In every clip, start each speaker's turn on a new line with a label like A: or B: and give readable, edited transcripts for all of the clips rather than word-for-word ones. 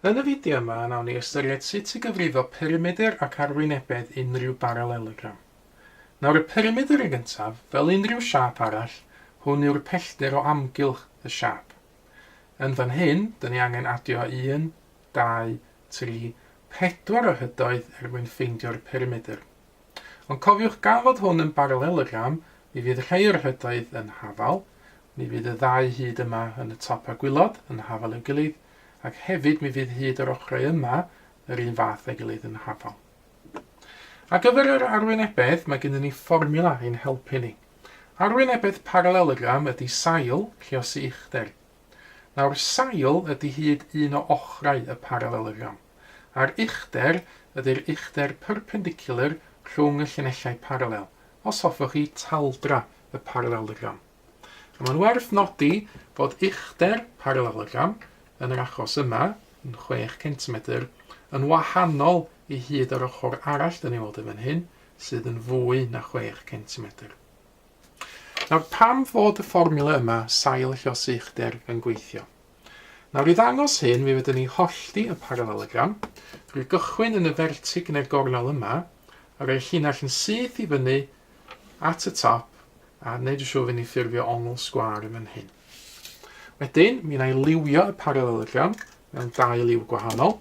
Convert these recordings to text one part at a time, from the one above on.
A: Yn y fideo yma, nawn ni ystyried sut i gyfrifo perimedr ac arwynebedd unrhyw baralelogram. Nawr, y perimedr yn gyntaf, fel unrhyw siap arall, hwn yw'r pellter o amgylch y siap. Yn fan hyn, dyn ni angen adio 1, 2, 3, 4 o hydoedd mwyn ffeindio'r perimedr. Ond cofiwch gan fod hwn yn baralelogram, mi fydd rhai o'r hydoedd yn hafal, mi fydd y ddau hyd yma yn y top a gwylod yn hafal i'w gilydd, ac hefyd mi fydd hyd yr ochrau yma yr un fath â'i gilydd yn hafal. Ar gyfer yr arwynebedd, mae gennym ni fformula i'n helpu ni. Arwynebedd paralelogram ydy sail lluosi uchder. Nawr, sail ydy hyd un o ochrau y paralelogram, a'r uchder ydy'r uchder perpendicular rhwng y llinellau paralel, os hoffwch chi taldra y paralelogram. Mae'n werth nodi bod uchder paralelogram yn yr achos yma, yn 6 cm, yn wahanol i hyd yr ochr arall dyn ni weld yn fan hyn, sydd yn fwy na 6 cm. Nawr, pam fod y fformula yma sail lluosi uchder yn gweithio? Nawr, i ddangos hyn, mi fydden ni hollti y paralelogram, drwy gychwyn yn y fertig neu'r gornel yma, a roi'r llinell yn syth i fyny at y top, a wneud yn siŵr fynd i ffurfio ongl sgwâr yn fan hyn. Wedyn, mi wna i liwio y paralelogram mewn 2 liw gwahanol.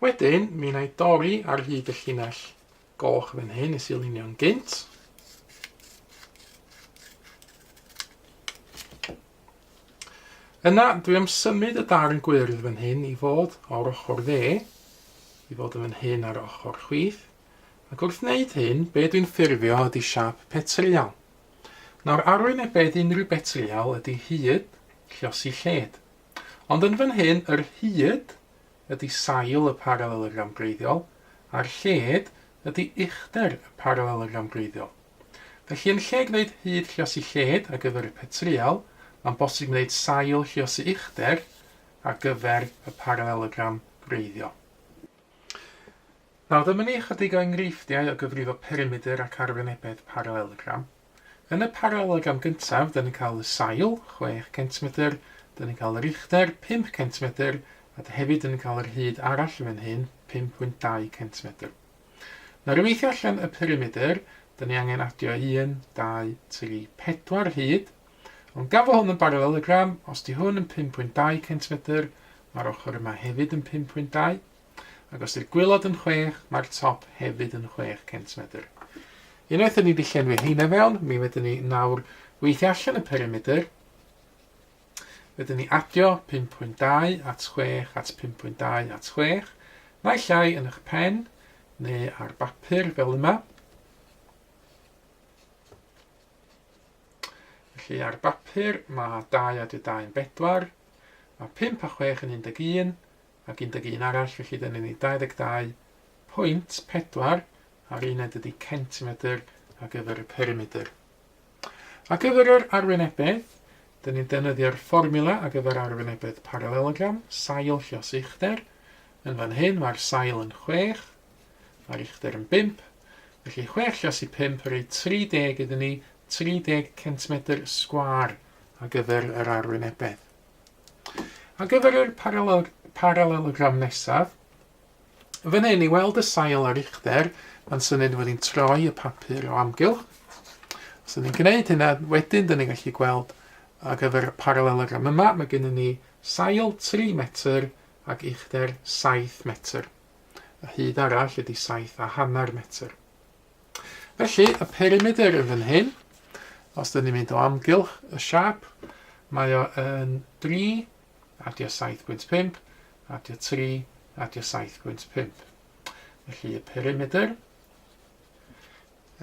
A: Wedyn, mi wna i dorri ar hyd y llinell goch fan hyn nes i lunio'n gynt. Yna, dwi am symud y darn gwyrdd fan hyn i fod o'r ochr dde, i fod yn fan hyn ar ochr chwith. Ac wrth wneud hyn, be dwi'n ffurfio ydy siap petrolial. Nawr, arwynebedd unrhyw petrolial ydy hyd lluosi lled. Ond yn fan hyn, yr hyd ydy sail y paralelogram gwreiddiol, a'r lled ydy uchder y paralelogram gwreiddiol. Felly, yn lle gwneud hyd lluosi lled ar gyfer y petrolial, mae'n bosib wneud sail lluosi uchder ar gyfer y paralelogram gwreiddiol. Nawr, dyma ni ychydig o enghreifftiau o gyfrifo perimedr ac arwynebedd paralelogram. Yn y paralelogram gyntaf, dyn ni'n cael y sail, 6 cm, dyn ni'n cael yr uchder, 5 cm, a hefyd dyn ni'n cael yr hyd arall fan hyn, 5.2 cm. Nawr, i weithio allan y perimedr, dyn ni angen adio 1, 2, 3, 4 hyd. Ond gafo hwn yn paralelogram, os di hwn yn 5.2 cm, mae'r ochr yma hefyd yn 5.2, ac os di'r gwylod yn 6, mae'r top hefyd yn 6 cm. Unwaith ni wedi llenwi heina fewn, mi wedyn ni nawr weithio allan y perimedr. Wedyn ni adio 5.2 at 6 at 5.2 at 6, neu llai yn eich pen, neu ar bapur fel yma. Felly ar bapur mae 2 adio 2 yn 4, mae 5 a 6 yn 11, ac 11 arall, felly dyn ni 22.4 a'r uned ydy centimetr ar gyfer y perimedr. Ar gyfer yr arwynebedd, dyn ni'n defnyddio'r fformula ar gyfer arwynebedd paralelogram, sail lluosi uchder. Yn fan hyn mae'r sail yn 6, mae'r uchder yn 5, felly 6 lluosi 5 rhoi 30 iddyn ni, 30 cm sgwâr ar gyfer yr arwynebedd. Ar gyfer yr paralelogram nesaf, fan hyn i weld y sail ar uchder, mae'n syniad fod ni'n troi y papur o amgylch. Os ydyn ni'n gwneud hynna, wedyn dyn ni'n gallu gweld ar gyfer y paralelogram yma, mae gennym ni sail 3 metr ac uchder 7 metr. Y hyd arall ydy 7.5 metr. Felly, y perimedr yn fan hyn, os dyn ni'n mynd o amgylch y siap, mae o yn 3 adio 7.5, adio 3 adio 7.5. Felly y perimedr,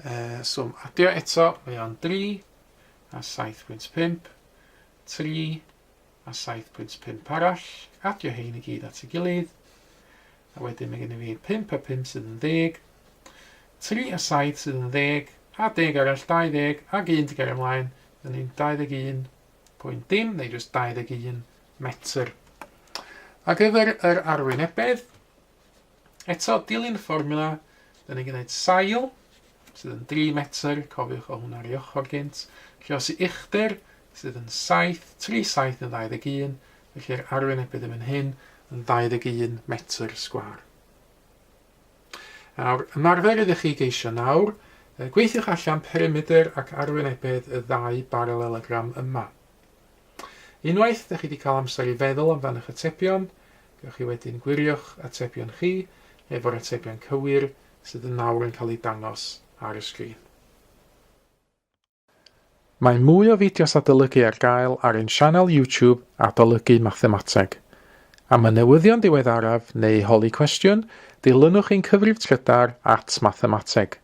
A: adio eto, mae o'n 3 a 7.5, 3 a 7.5 arall, adio hein i gyd at y gilydd, a wedyn mae gennym fi 5 a 5 sydd yn 10, 3 a 7 sydd yn 10, a 10 arall 20, ac 1 tig ar ymlaen, dyn ni'n 21.dim, neu jyst 21 metr. A gyfer yr arwynebedd, eto dilyn y fformula, da ni'n gwneud sail, sydd yn 3 metr, cofiwch o hwnna ar ei ochr gynt. Felly os i uchder, sydd yn 7, 3 7 yn 21, felly'r arwynebedd yn hyn yn 21 metr sgwar. Nawr, ymarfer ydych chi geisio nawr, gweithiwch allan perimeter ac arwynebedd y 2 baralelogram yma. Unwaith ydych chi wedi cael amser i feddwl am fan eich atebion, gewch chi wedyn gwirio'ch atebion chi efo'r atebion cywir sydd yn nawr yn cael ei dangos ar y sgrin. Mae mwy o fideos adolygu ar gael ar ein sianel YouTube Adolygu Mathemateg. Am y newyddion diweddaraf neu holi cwestiwn, dilynwch ein cyfrif trydar @mathemateg.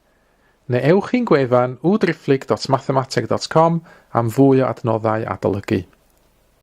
A: Neu ewch i'n gwefan www.mathemateg.com am fwy o adnoddau adolygu.